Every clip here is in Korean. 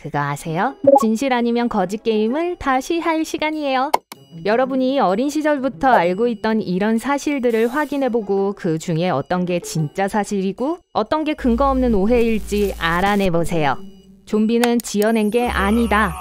그거 아세요? 진실 아니면 거짓 게임을 다시 할 시간이에요. 여러분이 어린 시절부터 알고 있던 이런 사실들을 확인해보고 그 중에 어떤 게 진짜 사실이고 어떤 게 근거 없는 오해일지 알아내보세요. 좀비는 지어낸 게 아니다.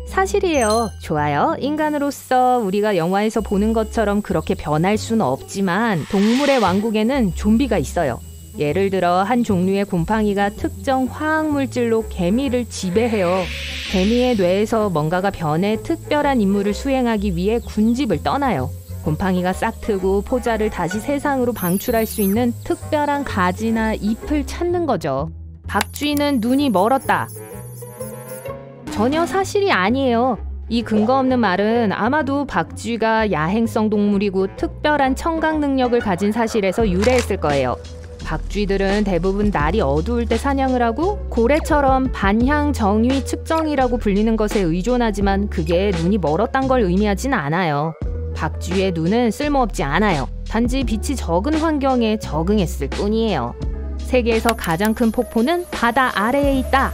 사실이에요. 좋아요. 인간으로서 우리가 영화에서 보는 것처럼 그렇게 변할 수는 없지만 동물의 왕국에는 좀비가 있어요. 예를 들어 한 종류의 곰팡이가 특정 화학물질로 개미를 지배해요. 개미의 뇌에서 뭔가가 변해 특별한 임무를 수행하기 위해 군집을 떠나요. 곰팡이가 싹트고 포자를 다시 세상으로 방출할 수 있는 특별한 가지나 잎을 찾는 거죠. 박쥐는 눈이 멀었다. 전혀 사실이 아니에요. 이 근거 없는 말은 아마도 박쥐가 야행성 동물이고 특별한 청각 능력을 가진 사실에서 유래했을 거예요. 박쥐들은 대부분 날이 어두울 때 사냥을 하고 고래처럼 반향 정위 측정이라고 불리는 것에 의존하지만 그게 눈이 멀었단 걸 의미하진 않아요. 박쥐의 눈은 쓸모없지 않아요. 단지 빛이 적은 환경에 적응했을 뿐이에요. 세계에서 가장 큰 폭포는 바다 아래에 있다.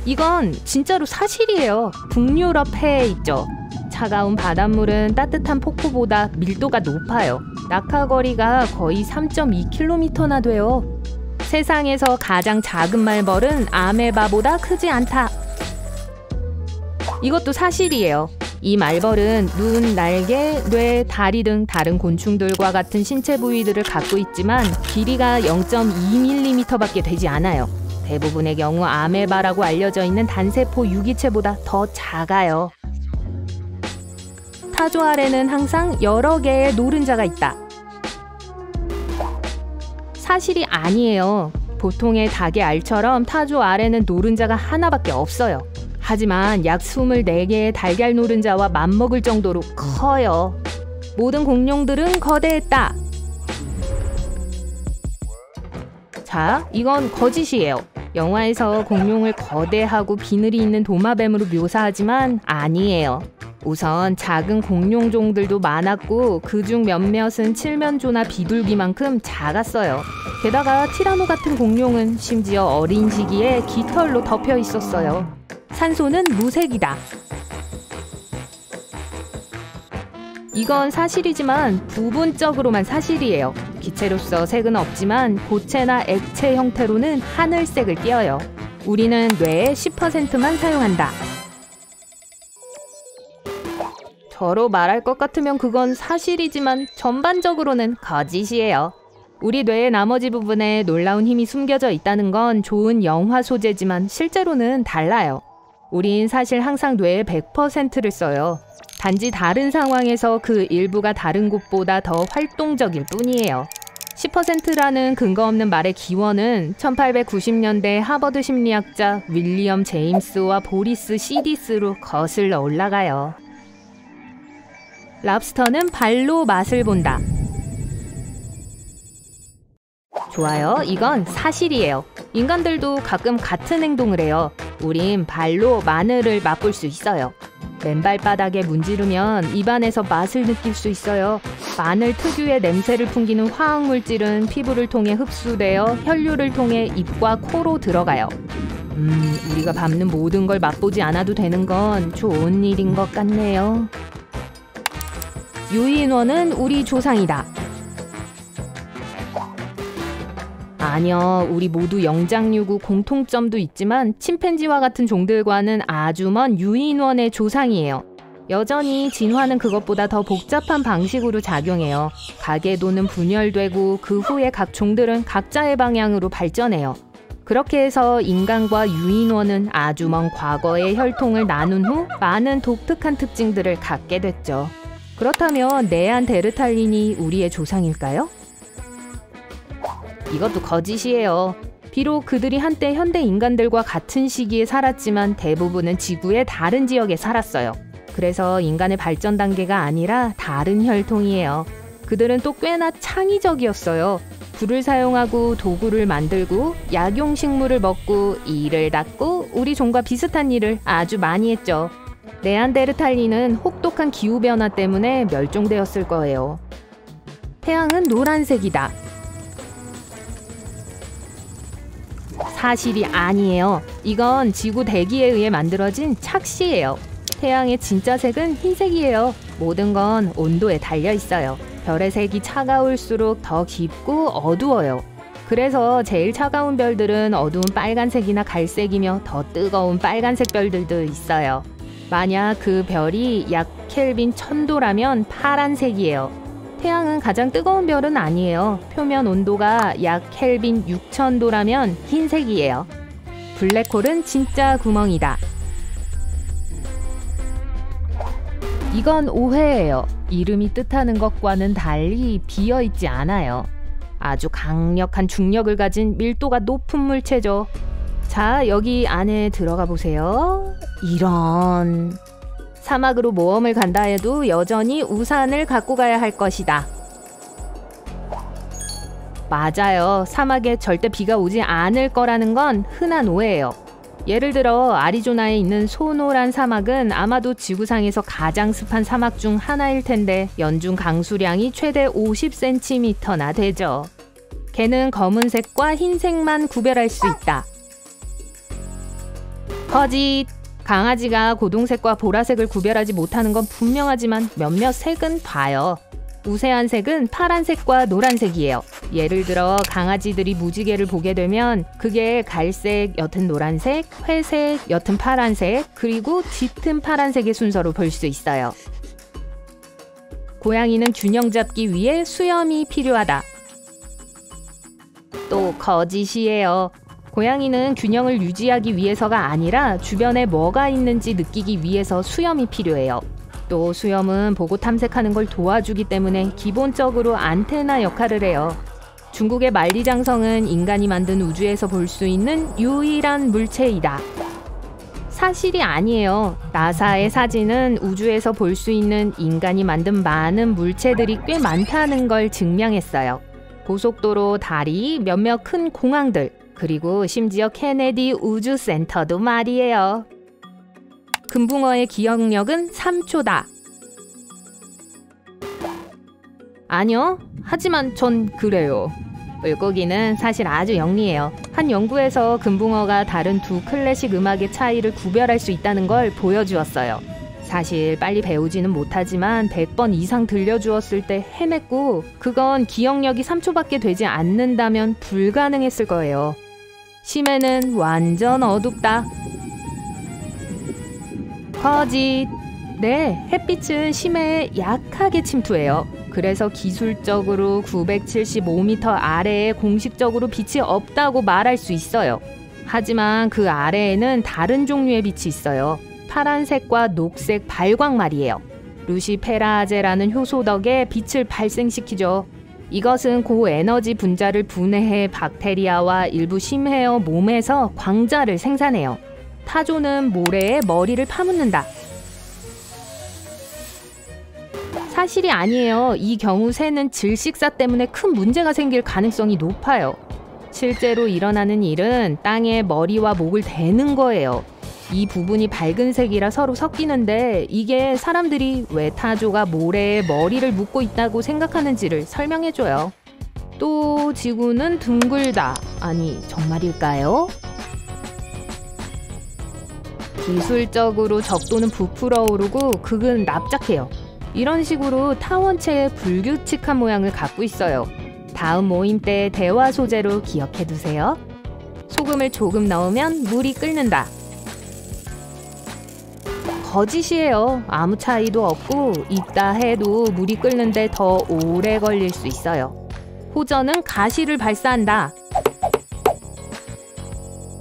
이건 진짜로 사실이에요. 북유럽 해에 있죠. 차가운 바닷물은 따뜻한 폭포보다 밀도가 높아요. 낙하거리가 거의 3.2km나 돼요. 세상에서 가장 작은 말벌은 아메바보다 크지 않다. 이것도 사실이에요. 이 말벌은 눈, 날개, 뇌, 다리 등 다른 곤충들과 같은 신체 부위들을 갖고 있지만 길이가 0.2mm밖에 되지 않아요. 대부분의 경우 아메바라고 알려져 있는 단세포 유기체보다 더 작아요. 타조 아래는 항상 여러 개의 노른자가 있다. 사실이 아니에요. 보통의 닭의 알처럼 타조 아래는 노른자가 하나밖에 없어요. 하지만 약 24개의 달걀 노른자와 맞먹을 정도로 커요. 모든 공룡들은 거대했다. 자, 이건 거짓이에요. 영화에서 공룡을 거대하고 비늘이 있는 도마뱀으로 묘사하지만 아니에요. 우선 작은 공룡종들도 많았고 그중 몇몇은 칠면조나 비둘기만큼 작았어요. 게다가 티라노 같은 공룡은 심지어 어린 시기에 깃털로 덮여 있었어요. 산소는 무색이다. 이건 사실이지만 부분적으로만 사실이에요. 기체로서 색은 없지만 고체나 액체 형태로는 하늘색을 띠어요. 우리는 뇌의 10%만 사용한다. 저로 말할 것 같으면 그건 사실이지만 전반적으로는 거짓이에요. 우리 뇌의 나머지 부분에 놀라운 힘이 숨겨져 있다는 건 좋은 영화 소재지만 실제로는 달라요. 우린 사실 항상 뇌의 100%를 써요. 단지 다른 상황에서 그 일부가 다른 곳보다 더 활동적일 뿐이에요. 10%라는 근거 없는 말의 기원은 1890년대 하버드 심리학자 윌리엄 제임스와 보리스 시디스로 거슬러 올라가요. 랍스터는 발로 맛을 본다. 좋아요. 이건 사실이에요. 인간들도 가끔 같은 행동을 해요. 우린 발로 마늘을 맛볼 수 있어요. 맨발바닥에 문지르면 입안에서 맛을 느낄 수 있어요. 마늘 특유의 냄새를 풍기는 화학물질은 피부를 통해 흡수되어 혈류를 통해 입과 코로 들어가요. 우리가 밟는 모든 걸 맛보지 않아도 되는 건 좋은 일인 것 같네요. 유인원은 우리 조상이다. 아니요, 우리 모두 영장류고 공통점도 있지만 침팬지와 같은 종들과는 아주 먼 유인원의 조상이에요. 여전히 진화는 그것보다 더 복잡한 방식으로 작용해요. 가계도는 분열되고 그 후에 각 종들은 각자의 방향으로 발전해요. 그렇게 해서 인간과 유인원은 아주 먼 과거의 혈통을 나눈 후 많은 독특한 특징들을 갖게 됐죠. 그렇다면 네안데르탈린이 우리의 조상일까요? 이것도 거짓이에요. 비록 그들이 한때 현대 인간들과 같은 시기에 살았지만 대부분은 지구의 다른 지역에 살았어요. 그래서 인간의 발전 단계가 아니라 다른 혈통이에요. 그들은 또 꽤나 창의적이었어요. 불을 사용하고 도구를 만들고 약용식물을 먹고 이를 닦고 우리 종과 비슷한 일을 아주 많이 했죠. 네안데르탈린은 혹독한 기후변화 때문에 멸종되었을 거예요. 태양은 노란색이다. 사실이 아니에요. 이건 지구 대기에 의해 만들어진 착시예요. 태양의 진짜 색은 흰색이에요. 모든 건 온도에 달려 있어요. 별의 색이 차가울수록 더 깊고 어두워요. 그래서 제일 차가운 별들은 어두운 빨간색이나 갈색이며 더 뜨거운 빨간색 별들도 있어요. 만약 그 별이 약 켈빈 1000도라면 파란색이에요. 태양은 가장 뜨거운 별은 아니에요. 표면 온도가 약 켈빈 6000도라면 흰색이에요. 블랙홀은 진짜 구멍이다. 이건 오해예요. 이름이 뜻하는 것과는 달리 비어있지 않아요. 아주 강력한 중력을 가진 밀도가 높은 물체죠. 자, 여기 안에 들어가 보세요. 이런... 사막으로 모험을 간다 해도 여전히 우산을 갖고 가야 할 것이다. 맞아요. 사막에 절대 비가 오지 않을 거라는 건 흔한 오해예요. 예를 들어 아리조나에 있는 소노란 사막은 아마도 지구상에서 가장 습한 사막 중 하나일 텐데 연중 강수량이 최대 50cm나 되죠. 개는 검은색과 흰색만 구별할 수 있다. 거짓! 강아지가 고동색과 보라색을 구별하지 못하는 건 분명하지만 몇몇 색은 봐요. 우세한 색은 파란색과 노란색이에요. 예를 들어 강아지들이 무지개를 보게 되면 그게 갈색, 옅은 노란색, 회색, 옅은 파란색, 그리고 짙은 파란색의 순서로 볼 수 있어요. 고양이는 균형 잡기 위해 수염이 필요하다. 또 거짓이에요. 고양이는 균형을 유지하기 위해서가 아니라 주변에 뭐가 있는지 느끼기 위해서 수염이 필요해요. 또 수염은 보고 탐색하는 걸 도와주기 때문에 기본적으로 안테나 역할을 해요. 중국의 만리장성은 인간이 만든 우주에서 볼 수 있는 유일한 물체이다. 사실이 아니에요. 나사의 사진은 우주에서 볼 수 있는 인간이 만든 많은 물체들이 꽤 많다는 걸 증명했어요. 고속도로, 다리, 몇몇 큰 공항들, 그리고 심지어 케네디 우주센터도 말이에요. 금붕어의 기억력은 3초다. 아니요. 하지만 전 그래요. 물고기는 사실 아주 영리해요. 한 연구에서 금붕어가 다른 두 클래식 음악의 차이를 구별할 수 있다는 걸 보여주었어요. 사실 빨리 배우지는 못하지만 100번 이상 들려주었을 때 헤맸고 그건 기억력이 3초밖에 되지 않는다면 불가능했을 거예요. 심해는 완전 어둡다. 거짓! 네, 햇빛은 심해에 약하게 침투해요. 그래서 기술적으로 975m 아래에 공식적으로 빛이 없다고 말할 수 있어요. 하지만 그 아래에는 다른 종류의 빛이 있어요. 파란색과 녹색 발광 말이에요. 루시페라제라는 효소 덕에 빛을 발생시키죠. 이것은 고에너지 분자를 분해해 박테리아와 일부 심해어 몸에서 광자를 생산해요. 타조는 모래에 머리를 파묻는다. 사실이 아니에요. 이 경우 새는 질식사 때문에 큰 문제가 생길 가능성이 높아요. 실제로 일어나는 일은 땅에 머리와 목을 대는 거예요. 이 부분이 밝은 색이라 서로 섞이는데 이게 사람들이 왜 타조가 모래에 머리를 묶고 있다고 생각하는지를 설명해줘요. 또 지구는 둥글다. 아니, 정말일까요? 기술적으로 적도는 부풀어 오르고 극은 납작해요. 이런 식으로 타원체의 불규칙한 모양을 갖고 있어요. 다음 모임 때 대화 소재로 기억해두세요. 소금을 조금 넣으면 물이 끓는다. 거짓이에요. 아무 차이도 없고 있다 해도 물이 끓는데 더 오래 걸릴 수 있어요. 호전은 가시를 발사한다.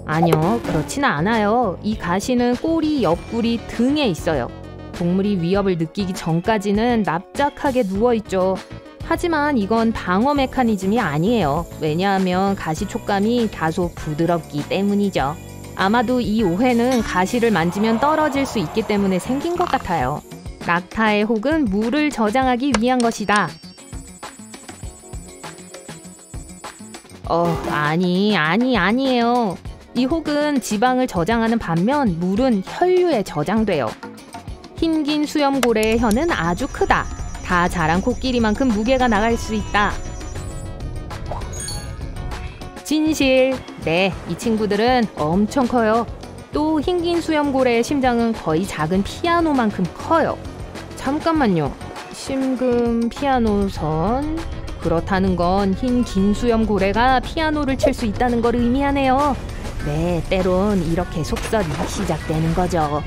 아니요, 그렇지는 않아요. 이 가시는 꼬리, 옆구리, 등에 있어요. 동물이 위협을 느끼기 전까지는 납작하게 누워있죠. 하지만 이건 방어 메커니즘이 아니에요. 왜냐하면 가시 촉감이 다소 부드럽기 때문이죠. 아마도 이 오해는 가시를 만지면 떨어질 수 있기 때문에 생긴 것 같아요. 낙타의 혹은 물을 저장하기 위한 것이다. 아니에요. 이 혹은 지방을 저장하는 반면 물은 혈류에 저장돼요. 흰긴 수염고래의 혀는 아주 크다. 다 자란 코끼리만큼 무게가 나갈 수 있다. 진실. 네, 이 친구들은 엄청 커요. 또 흰긴 수염고래의 심장은 거의 작은 피아노만큼 커요. 잠깐만요. 심금 피아노선. 그렇다는 건 흰 긴 수염고래가 피아노를 칠 수 있다는 걸 의미하네요. 네, 때론 이렇게 속설이 시작되는 거죠.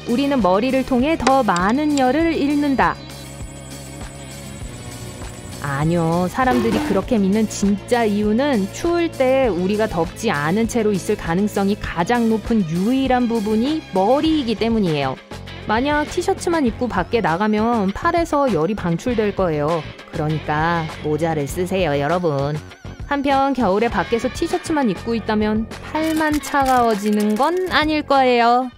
우리는 머리를 통해 더 많은 열을 잃는다. 아니요, 사람들이 그렇게 믿는 진짜 이유는 추울 때 우리가 덥지 않은 채로 있을 가능성이 가장 높은 유일한 부분이 머리이기 때문이에요. 만약 티셔츠만 입고 밖에 나가면 팔에서 열이 방출될 거예요. 그러니까 모자를 쓰세요, 여러분. 한편 겨울에 밖에서 티셔츠만 입고 있다면 팔만 차가워지는 건 아닐 거예요.